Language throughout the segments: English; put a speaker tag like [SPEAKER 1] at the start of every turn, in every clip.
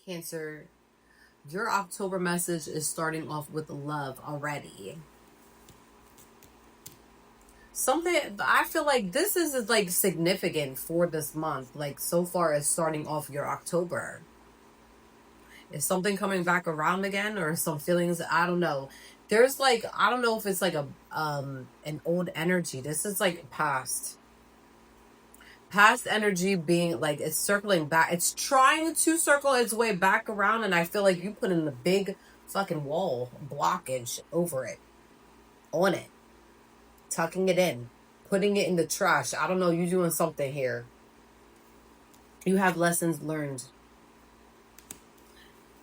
[SPEAKER 1] Cancer, your October message is starting off with love already. Something I feel like this is like significant for this month, like so far as starting off your October. Is something coming back around again or some feelings? I don't know. There's like, I don't know if it's like a an old energy. This is like past energy being like it's circling back, it's trying to circle its way back around, and I feel like you put in a big fucking wall blockage over it, on it, tucking it in, putting it in the trash. I don't know, you doing something here. You have lessons learned.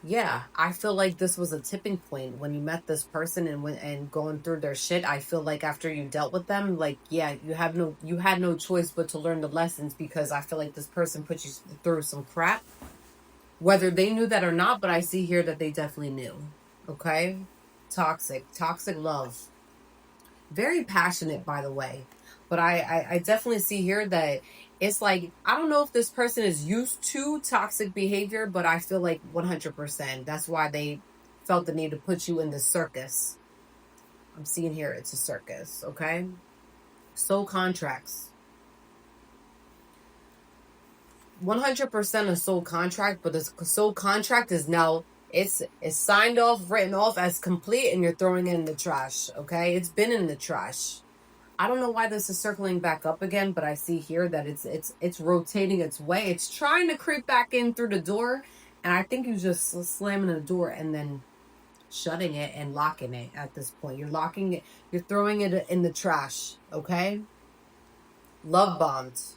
[SPEAKER 1] Yeah, I feel like this was a tipping point when you met this person and went and going through their shit. I feel like after you dealt with them, like yeah, you had no choice but to learn the lessons, because I feel like this person put you through some crap, whether they knew that or not, but I see here that they definitely knew. Okay? Toxic love. Very passionate, by the way. But I definitely see here that it's like, I don't know if this person is used to toxic behavior, but I feel like 100%. That's why they felt the need to put you in the circus. I'm seeing here it's a circus, okay? Soul contracts. 100% a soul contract, but the soul contract is now, it's signed off, written off as complete, and you're throwing it in the trash. Okay, it's been in the trash. I don't know why this is circling back up again, but I see here that it's rotating its way. It's trying to creep back in through the door, and I think you just slamming the door and then shutting it and locking it. At this point, you're locking it, you're throwing it in the trash. Okay, love bombs.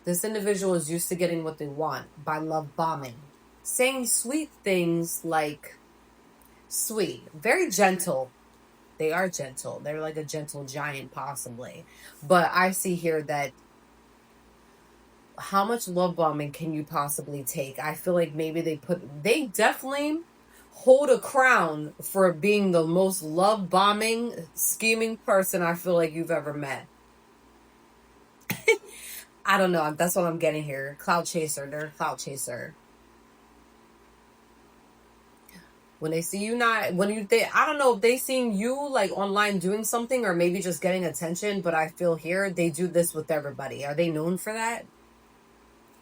[SPEAKER 1] This individual is used to getting what they want by love bombing. Saying sweet things like, sweet, very gentle. They are gentle. They're like a gentle giant, possibly. But I see here that how much love bombing can you possibly take? I feel like maybe they definitely hold a crown for being the most love bombing, scheming person I feel like you've ever met. I don't know. That's what I'm getting here. Cloud chaser. They're a cloud chaser. When they see you not, I don't know if they seen you like online doing something or maybe just getting attention, but I feel here they do this with everybody. Are they known for that?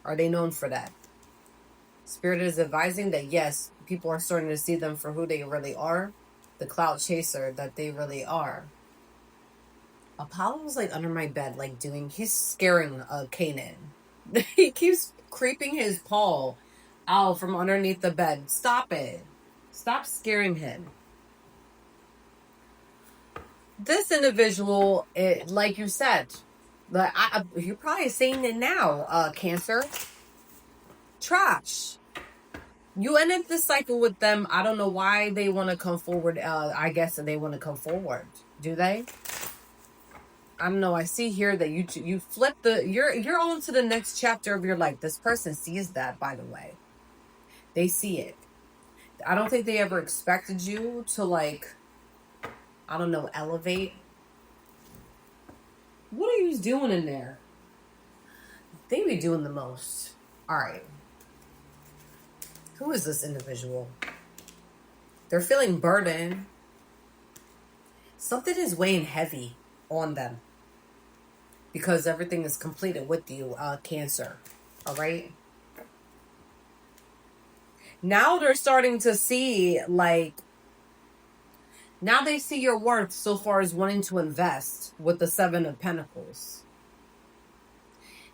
[SPEAKER 1] Are they known for that? Spirit is advising that yes, people are starting to see them for who they really are. The cloud chaser that they really are. Apollo's like under my bed, like he's scaring Kanan. He keeps creeping his paw out from underneath the bed. Stop it. Stop scaring him. This individual, like you said, you're probably seeing it now, Cancer. Trash. You ended the cycle with them. I don't know why they want to come forward. I guess they want to come forward. Do they? I don't know. I see here that you flip you're on to the next chapter of your life. This person sees that, by the way. They see it. I don't think they ever expected you to, like, I don't know, elevate. What are you doing in there? They be doing the most. All right. Who is this individual? They're feeling burdened. Something is weighing heavy on them because everything is completed with you, Cancer. All right. Now they're starting to see, like, now they see your worth so far as wanting to invest with the Seven of Pentacles.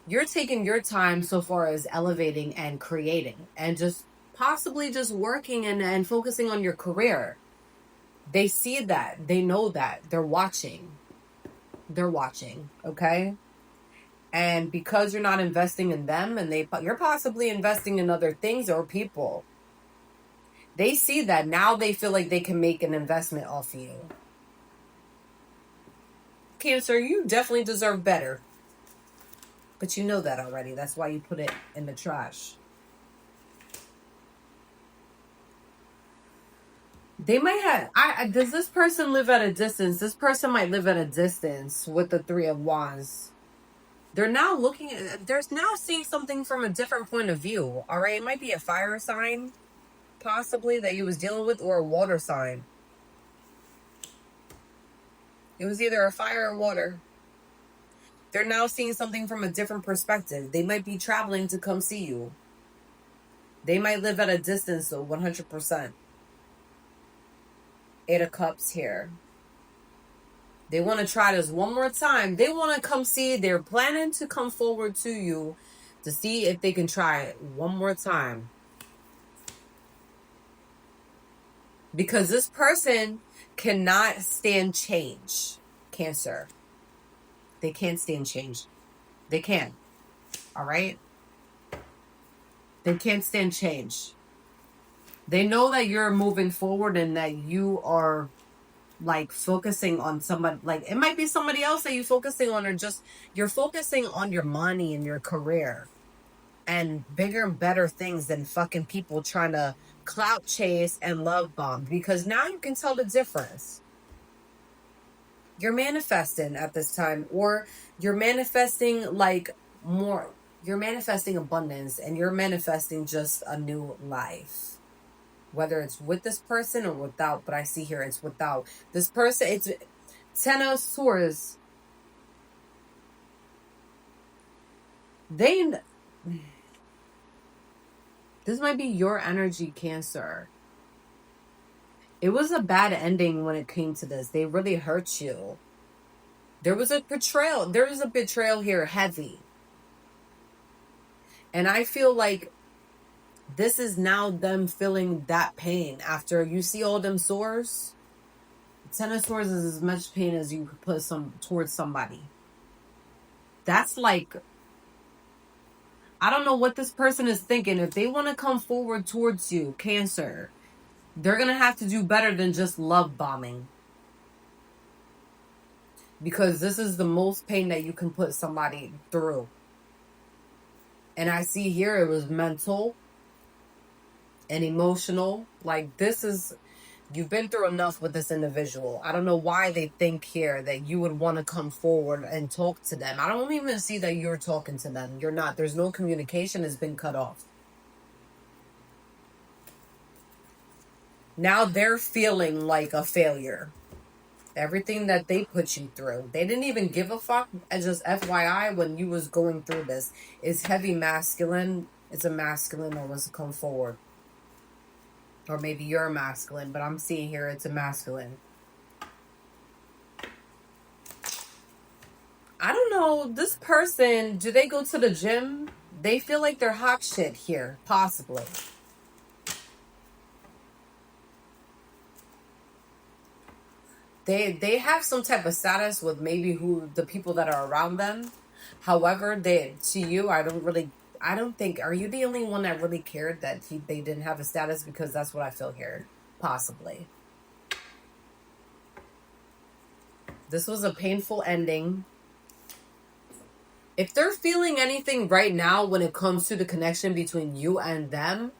[SPEAKER 1] You're taking your time so far as elevating and creating and just possibly just working and focusing on your career. They see that. They know that. They're watching. They're watching, okay? And because you're not investing in them and you're possibly investing in other things or people, they see that. Now they feel like they can make an investment off you. Cancer, you definitely deserve better. But you know that already. That's why you put it in the trash. They might have... does this person live at a distance? This person might live at a distance with the Three of Wands. They're now looking at, they're now seeing something from a different point of view. All right, it might be a fire sign, possibly, that you was dealing with, or a water sign. It was either a fire or water. They're now seeing something from a different perspective. They might be traveling to come see you. They might live at a distance, though, 100%. Eight of Cups here. They want to try this one more time. They want to come see. They're planning to come forward to you to see if they can try it one more time. Because this person cannot stand change. Cancer. They can't stand change. They can't. All right? They can't stand change. They know that you're moving forward and that you are like focusing on somebody, like it might be somebody else that you're focusing on, or just you're focusing on your money and your career and bigger and better things than fucking people trying to clout chase and love bomb, because now you can tell the difference. You're manifesting at this time, or you're manifesting like more, you're manifesting abundance, and you're manifesting just a new life. Whether it's with this person or without, but I see here it's without. This person, it's 10 of Swords. This might be your energy, Cancer. It was a bad ending when it came to this. They really hurt you. There was a betrayal. There was a betrayal here, heavy. And I feel like this is now them feeling that pain after you see all them sores. 10 of Swords is as much pain as you could put towards somebody. That's like, I don't know what this person is thinking. If they want to come forward towards you, Cancer, they're going to have to do better than just love bombing. Because this is the most pain that you can put somebody through. And I see here it was mental and emotional. Like, this is, you've been through enough with this individual. I don't know why they think here that you would want to come forward and talk to them. I don't even see that you're talking to them. You're not. There's no communication. Has been cut off. Now they're feeling like a failure. Everything that they put you through, they didn't even give a fuck. And just FYI, when you was going through this, is heavy masculine. It's a masculine that wants to come forward. Or maybe you're a masculine, but I'm seeing here it's a masculine. I don't know. This person, do they go to the gym? They feel like they're hot shit here, possibly. They have some type of status with maybe who the people that are around them. However, to you, I don't think, are you the only one that really cared that they didn't have a status? Because that's what I feel here, possibly. This was a painful ending. If they're feeling anything right now when it comes to the connection between you and them,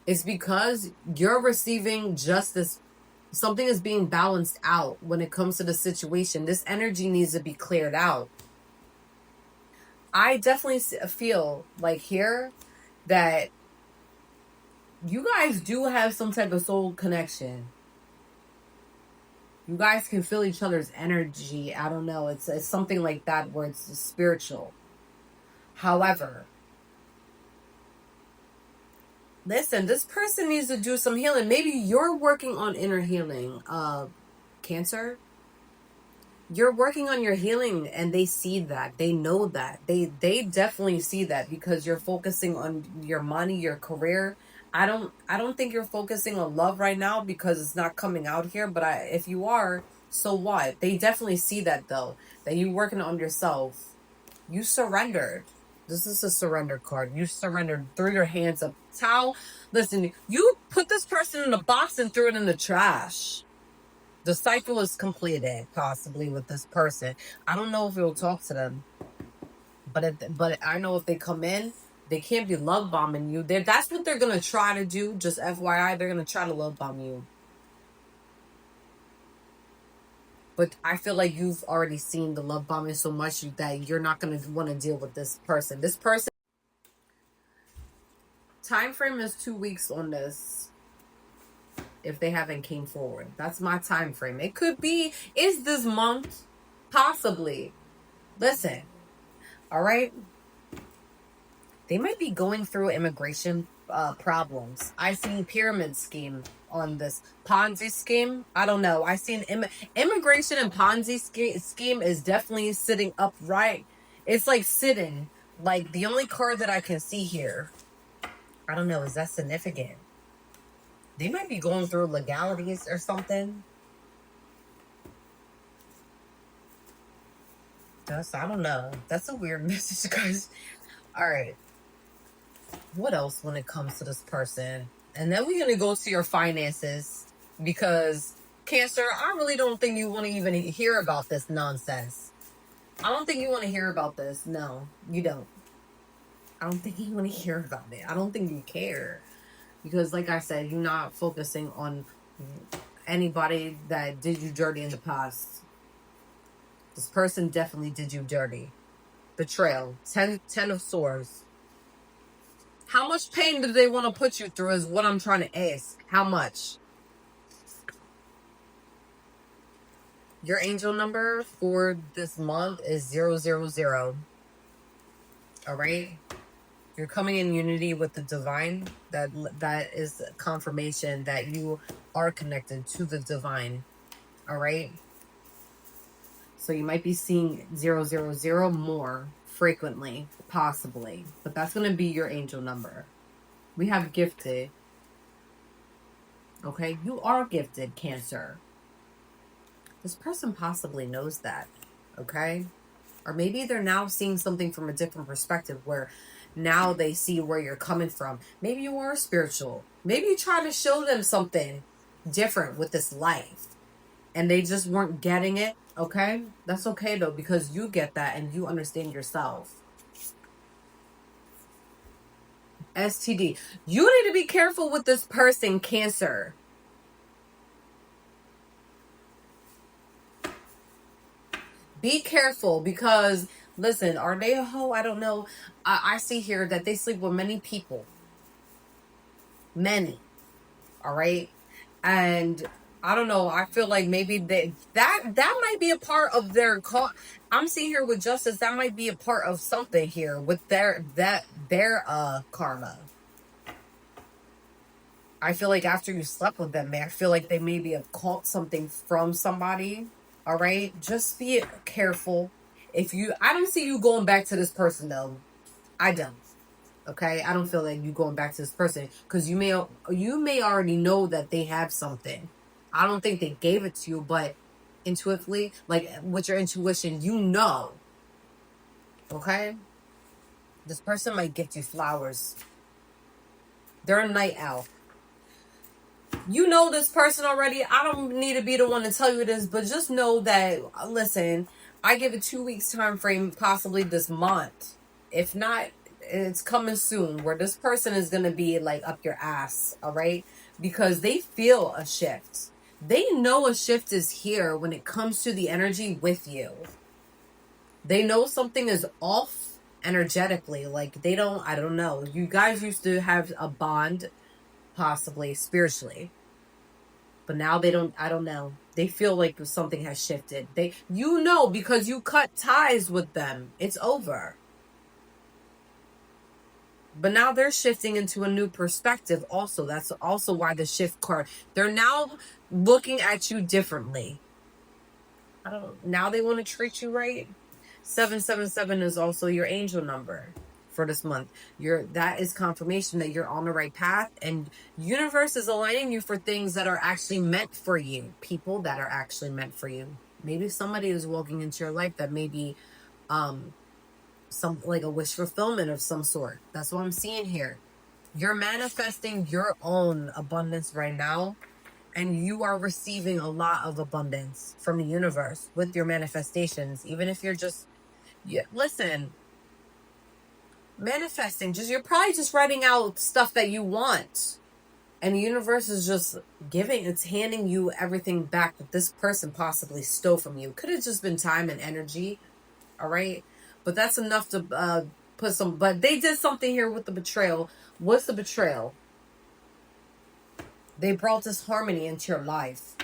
[SPEAKER 1] it's because you're receiving justice. Something is being balanced out when it comes to the situation. This energy needs to be cleared out. I definitely feel like here that you guys do have some type of soul connection. You guys can feel each other's energy. I don't know. It's something like that where it's spiritual. However, listen, this person needs to do some healing. Maybe you're working on inner healing, Cancer. You're working on your healing, and they see that. They know that. They definitely see that, because you're focusing on your money, your career. I don't think you're focusing on love right now because it's not coming out here. But if you are, so what? They definitely see that, though. That you're working on yourself. You surrendered. This is a surrender card. You surrendered, threw your hands up. How? Listen, you put this person in a box and threw it in the trash. The cycle is completed, possibly, with this person. I don't know if you'll talk to them. But I know if they come in, they can't be love bombing you. That's what they're going to try to do. Just FYI, they're going to try to love bomb you. But I feel like you've already seen the love bombing so much that you're not going to want to deal with this person. This person, time frame is 2 weeks on this. If they haven't came forward, that's my time frame. It could be, is this month, possibly. Listen, all right, they might be going through immigration problems. I seen pyramid scheme on this Ponzi scheme. I don't know. I seen immigration and Ponzi scheme is definitely sitting upright. It's like sitting. Like the only card that I can see here, I don't know. Is that significant? They might be going through legalities or something. I don't know. That's a weird message, guys. All right. What else when it comes to this person? And then we're going to go to your finances, because Cancer, I really don't think you want to even hear about this nonsense. I don't think you want to hear about this. No, you don't. I don't think you want to hear about it. I don't think you care. Because like I said, you're not focusing on anybody that did you dirty in the past. This person definitely did you dirty. Betrayal. 10 of swords. How much pain do they want to put you through is what I'm trying to ask. How much? Your angel number for this month is 000. All right? You're coming in unity with the divine. That is confirmation that you are connected to the divine. All right? So you might be seeing 000 more frequently, possibly. But that's going to be your angel number. We have gifted. Okay? You are gifted, Cancer. This person possibly knows that. Okay? Or maybe they're now seeing something from a different perspective, where now they see where you're coming from. Maybe you are spiritual. Maybe you try to show them something different with this life, and they just weren't getting it. Okay? That's okay though, because you get that and you understand yourself. STD. You need to be careful with this person, Cancer. Be careful, because listen, are they a hoe? I don't know. I see here that they sleep with many people. Many. All right? And I don't know. I feel like maybe that might be a part of their call. I'm seeing here with justice. That might be a part of something here with their karma. I feel like after you slept with them, I feel like they maybe have caught something from somebody. All right, just be careful. I don't see you going back to this person though. I don't. Okay, I don't feel like you going back to this person, because you may already know that they have something. I don't think they gave it to you, but intuitively, like with your intuition, you know. Okay, this person might gift you flowers. They're a night owl. You know this person already. I don't need to be the one to tell you this, but just know that, listen, I give a 2 weeks time frame, possibly this month. If not, it's coming soon, where this person is going to be like up your ass. All right. Because they feel a shift. They know a shift is here when it comes to the energy with you. They know something is off energetically. Like I don't know. You guys used to have a bond, possibly spiritually. But now they don't, I don't know. They feel like something has shifted. Because you cut ties with them. It's over. But now they're shifting into a new perspective also. That's also why the shift card. They're now looking at you differently. Now they want to treat you right. 777 is also your angel number for this month. That is confirmation that you're on the right path, and universe is aligning you for things that are actually meant for you. People that are actually meant for you. Maybe somebody is walking into your life that may be some like a wish fulfillment of some sort. That's what I'm seeing here. You're manifesting your own abundance right now, and you are receiving a lot of abundance from the universe with your manifestations. Even if you're just, listen, manifesting, you're probably just writing out stuff that you want. And the universe is just it's handing you everything back that this person possibly stole from you. Could have just been time and energy, all right? But that's enough to put some, but they did something here with the betrayal. What's the betrayal? They brought disharmony into your life.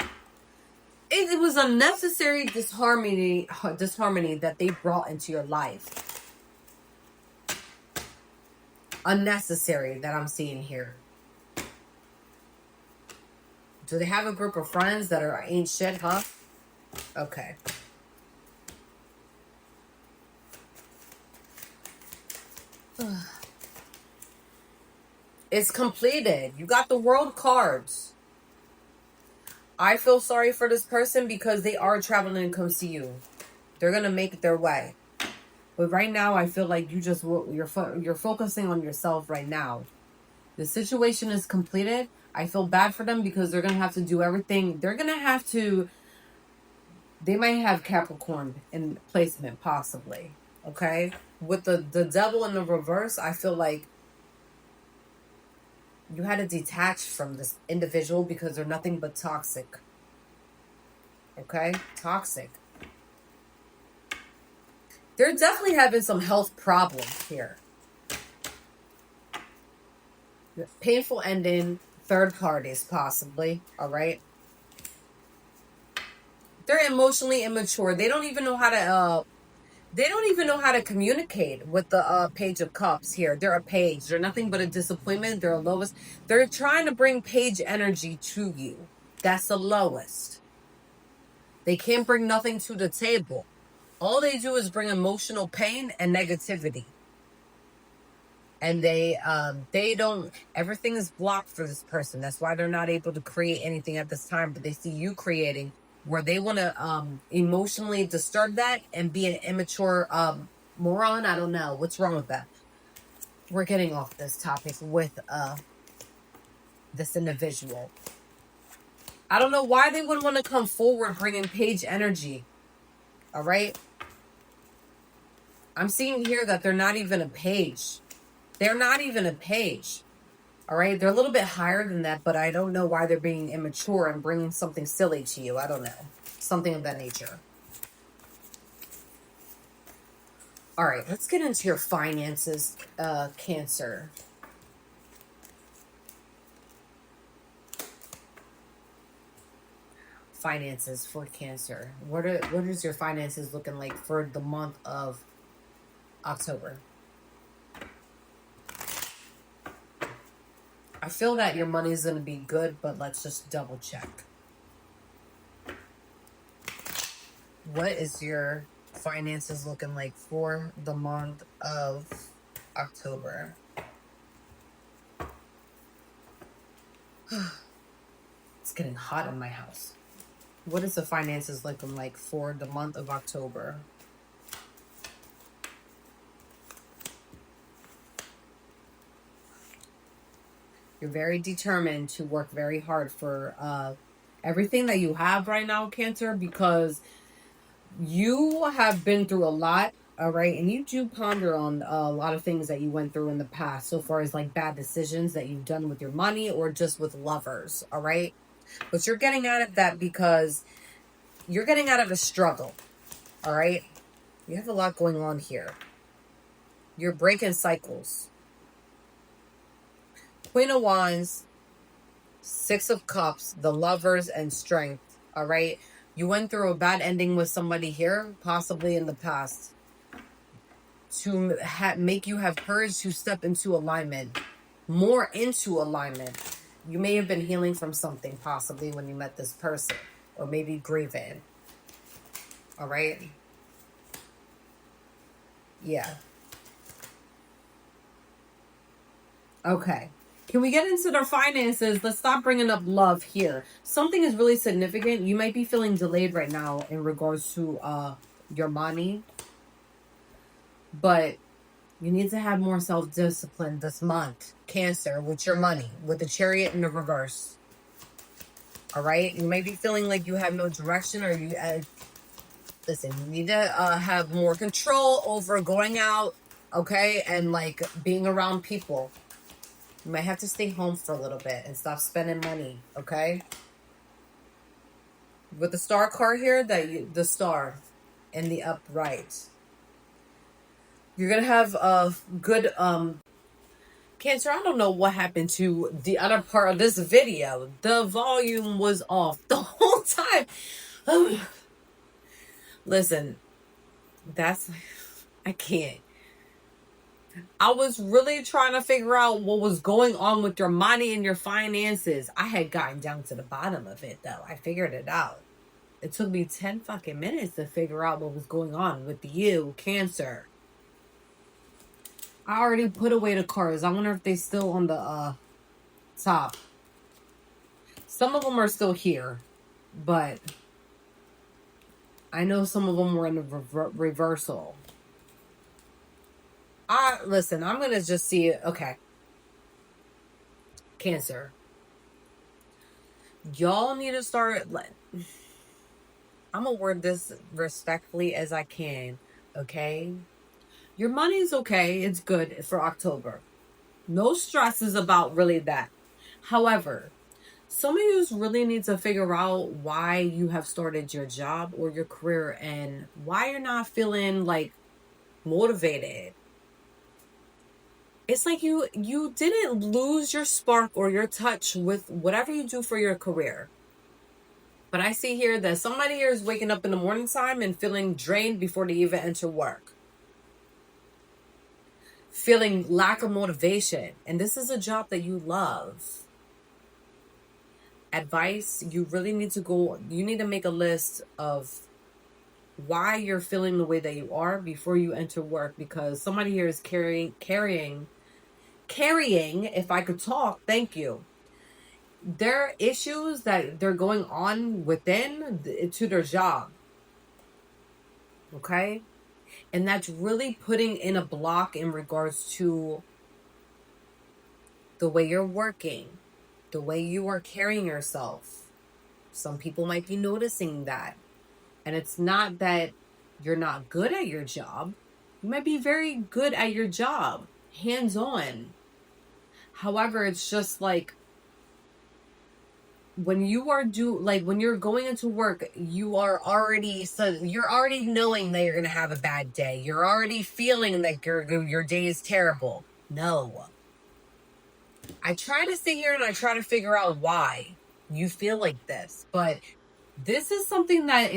[SPEAKER 1] It was unnecessary disharmony that they brought into your life. Unnecessary that I'm seeing here. Do they have a group of friends that ain't shit, huh? Okay. It's completed. You got the world cards. I feel sorry for this person because they are traveling to come see you. They're going to make it their way. But right now, I feel like you're focusing on yourself right now. The situation is completed. I feel bad for them because they're going to have to do everything. They might have Capricorn in placement, possibly. Okay? With the devil in the reverse, I feel like you had to detach from this individual because they're nothing but toxic. Okay? Toxic. They're definitely having some health problems here. Painful ending, third parties possibly, all right? They're emotionally immature. They don't even know how to communicate with the Page of Cups here. They're a page. They're nothing but a disappointment. They're a lowest. They're trying to bring page energy to you. That's the lowest. They can't bring nothing to the table. All they do is bring emotional pain and negativity. And they don't, everything is blocked for this person. That's why they're not able to create anything at this time. But they see you creating, where they want to emotionally disturb that and be an immature moron. I don't know what's wrong with that. We're getting off this topic with this individual. I don't know why they wouldn't want to come forward bringing page energy. All right, I'm seeing here that they're not even a page. They're not even a page. All right, they're a little bit higher than that, but I don't know why they're being immature and bringing something silly to you. I don't know. Something of that nature. All right, let's get into your finances, Cancer. Finances for Cancer. What is your finances looking like for the month of October? I feel that your money is going to be good, but let's just double check. What is your finances looking like for the month of October? It's getting hot in my house. What is the finances looking like for the month of October? You're very determined to work very hard for everything that you have right now, Cancer, because you have been through a lot, all right? And you do ponder on a lot of things that you went through in the past, so far as like bad decisions that you've done with your money or just with lovers, all right? But you're getting out of that because you're getting out of a struggle, all right? You have a lot going on here. You're breaking cycles. Queen of Wands, Six of Cups, the Lovers, and Strength, all right? You went through a bad ending with somebody here, possibly in the past, to make you have courage to step into alignment, more into alignment. You may have been healing from something, possibly, when you met this person, or maybe grieving, all right? Yeah. Okay. Can we get into their finances? Let's stop bringing up love here. Something is really significant. You might be feeling delayed right now in regards to your money. But you need to have more self-discipline this month, Cancer, with your money, with the Chariot in the reverse. All right? You might be feeling like you have no direction, or you... listen, you need to have more control over going out, okay? And, like, being around people. You might have to stay home for a little bit and stop spending money, okay? With the star card here, the star in the upright. You're going to have a good Cancer, I don't know what happened to the other part of this video. The volume was off the whole time. Listen, I can't. I was really trying to figure out what was going on with your money and your finances. I had gotten down to the bottom of it, though. I figured it out. It took me 10 fucking minutes to figure out what was going on with you, Cancer. I already put away the cards. I wonder if they're still on the top. Some of them are still here, but I know some of them were in the reversal. Listen, I'm going to just see it. Okay. Cancer. Y'all need to start... I'm going to word this respectfully as I can, okay? Your money's okay. It's good for October. No stresses about really that. However, some of you really need to figure out why you have started your job or your career and why you're not feeling like motivated. It's like you didn't lose your spark or your touch with whatever you do for your career. But I see here that somebody here is waking up in the morning time and feeling drained before they even enter work. Feeling lack of motivation. And this is a job that you love. Advice, you really need to make a list of why you're feeling the way that you are before you enter work, because somebody here is carrying, if I could talk, thank you. There are issues that they're going on within to their job. Okay? And that's really putting in a block in regards to the way you're working, the way you are carrying yourself. Some people might be noticing that. And it's not that you're not good at your job. You might be very good at your job, hands-on. However, it's just like when you are when you're going into work, you're already knowing that you're gonna have a bad day. You're already feeling like your day is terrible. No. I try to sit here and I try to figure out why you feel like this, but this is something that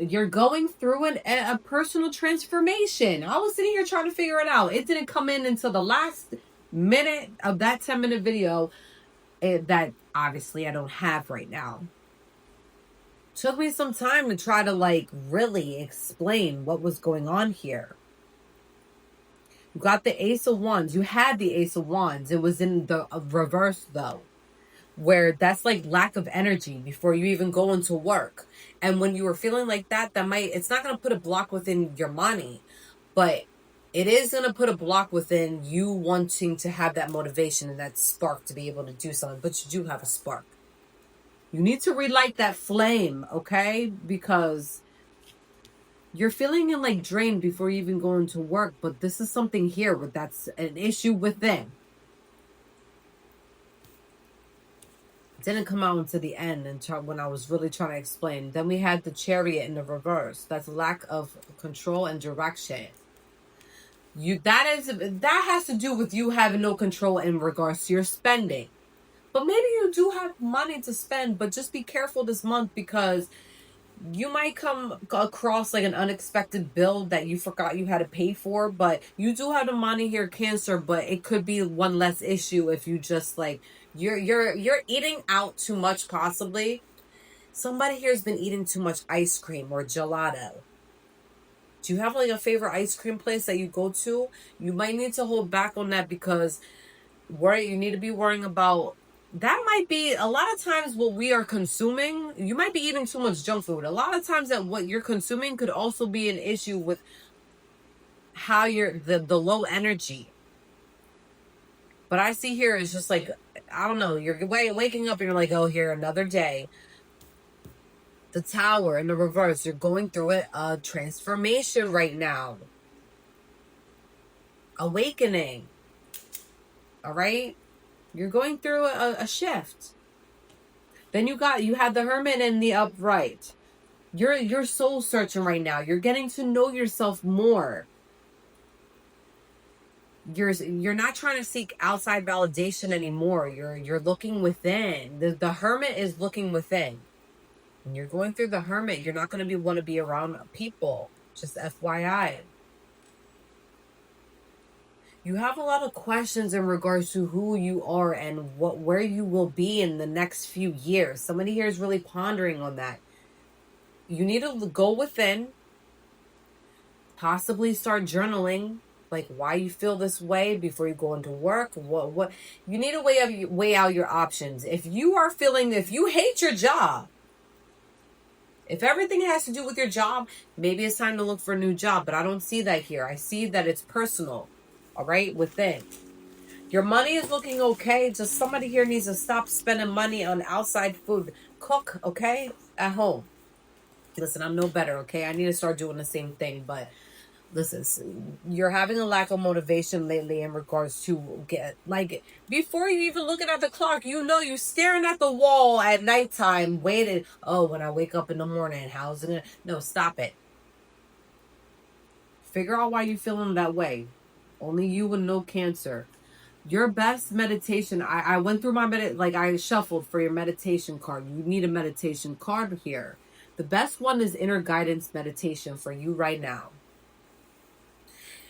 [SPEAKER 1] you're going through a personal transformation. I was sitting here trying to figure it out. It didn't come in until the last minute of that 10-minute video that obviously I don't have right now. Took me some time to try to really explain what was going on here. You got the Ace of Wands. You had the Ace of Wands. It was in the reverse though, where that's like lack of energy before you even go into work. And when you were feeling like that, it's not going to put a block within your money, but it is going to put a block within you wanting to have that motivation and that spark to be able to do something. But you do have a spark. You need to relight that flame, okay? Because you're feeling drained before you even go into work. But this is something here where that's an issue within. Didn't come out until the end when I was really trying to explain. Then we had the Chariot in the reverse. That's lack of control and direction. That has to do with you having no control in regards to your spending. But maybe you do have money to spend, but just be careful this month because you might come across an unexpected bill that you forgot you had to pay for. But you do have the money here, Cancer, but it could be one less issue if you just you're eating out too much, possibly. Somebody here has been eating too much ice cream or gelato. Do you have a favorite ice cream place that you go to? You might need to hold back on that because you need to be worrying about. That might be a lot of times what we are consuming. You might be eating too much junk food. A lot of times that what you're consuming could also be an issue with how you're the low energy. But I see here is just I don't know. You're waking up and you're oh, here another day. The Tower in the reverse. You're going through a transformation right now. Awakening. All right. You're going through a shift. Then you had the Hermit and the Upright. You're soul searching right now. You're getting to know yourself more. You're not trying to seek outside validation anymore. You're looking within. The Hermit is looking within. When you're going through the Hermit, you're not going to want to be around people. Just FYI. You have a lot of questions in regards to who you are and where you will be in the next few years. Somebody here is really pondering on that. You need to go within, possibly start journaling, like why you feel this way before you go into work. What you need to weigh out your options. If you hate your job, if everything has to do with your job, maybe it's time to look for a new job. But I don't see that here. I see that it's personal. All right, within. Your money is looking okay. Just somebody here needs to stop spending money on outside food. Cook, okay, at home. Listen, I'm no better, okay? I need to start doing the same thing. But listen, you're having a lack of motivation lately in regards to before you even looking at the clock, you're staring at the wall at nighttime, waiting. Oh, when I wake up in the morning, how's it gonna? No, stop it. Figure out why you're feeling that way. Only you would know, Cancer. Your best meditation, I went through my I shuffled for your meditation card. You need a meditation card here. The best one is inner guidance meditation for you right now.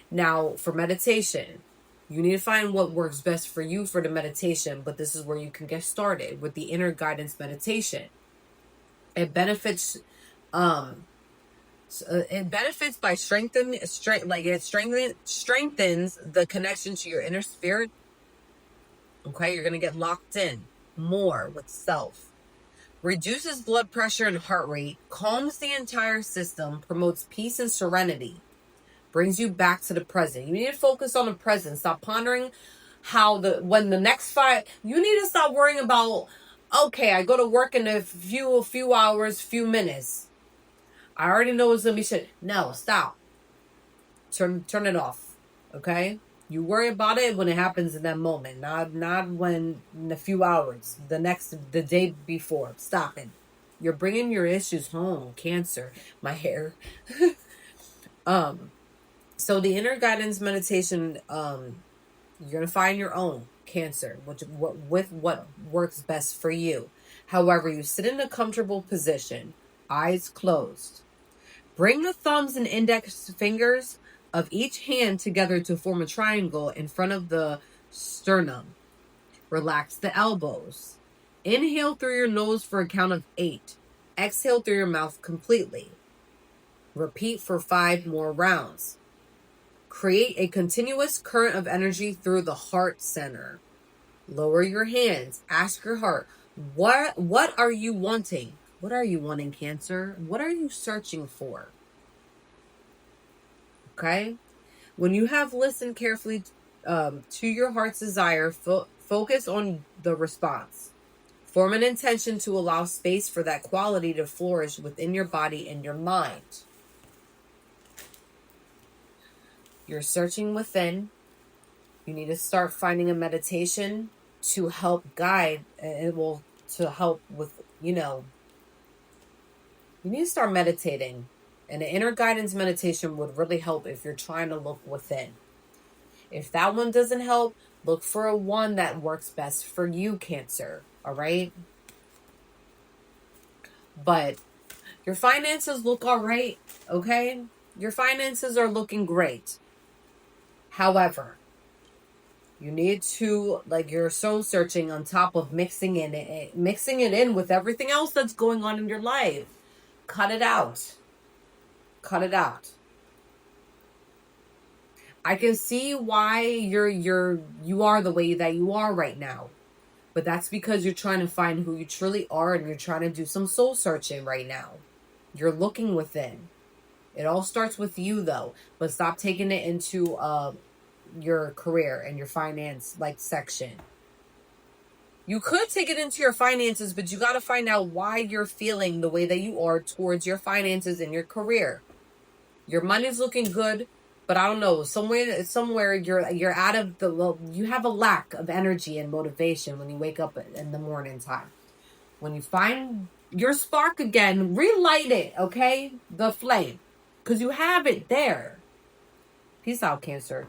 [SPEAKER 1] Now, for meditation, you need to find what works best for you for the meditation, but this is where you can get started with the inner guidance meditation. It benefits by strengthens the connection to your inner spirit. Okay, you're going to get locked in more with self. Reduces blood pressure and heart rate, calms the entire system, promotes peace and serenity, brings you back to the present. You need to focus on the present. Stop pondering you need to stop worrying about, okay, I go to work in a few hours, few minutes. I already know it's going to be shit. No, stop. Turn it off. Okay? You worry about it when it happens in that moment, not when in a few hours, the day before. Stop it. You're bringing your issues home, Cancer. My hair. So the inner guidance meditation, you're gonna find your own, Cancer, with what works best for you. However, you sit in a comfortable position, eyes closed. Bring the thumbs and index fingers of each hand together to form a triangle in front of the sternum. Relax the elbows. Inhale through your nose for a count of 8. Exhale through your mouth completely. Repeat for 5 more rounds. Create a continuous current of energy through the heart center. Lower your hands. Ask your heart, what are you wanting? What are you wanting, Cancer? What are you searching for? Okay? When you have listened carefully to your heart's desire, focus on the response. Form an intention to allow space for that quality to flourish within your body and your mind. You're searching within. You need to start finding a meditation to help guide. To help with, you need to start meditating. And an inner guidance meditation would really help if you're trying to look within. If that one doesn't help, look for one that works best for you, Cancer. All right? But your finances look all right, okay? Your finances are looking great. However, you need to, you're soul searching on top of mixing it in with everything else that's going on in your life. Cut it out. Cut it out. I can see why you are the way that you are right now. But that's because you're trying to find who you truly are, and you're trying to do some soul searching right now. You're looking within. It all starts with you, though. But stop taking it into your career and your finance section. You could take it into your finances, but you got to find out why you're feeling the way that you are towards your finances and your career. Your money's looking good. But I don't know, somewhere you're out of you have a lack of energy and motivation when you wake up in the morning time. When you find your spark again, relight it, okay? The flame. Because you have it there. Peace out, Cancer.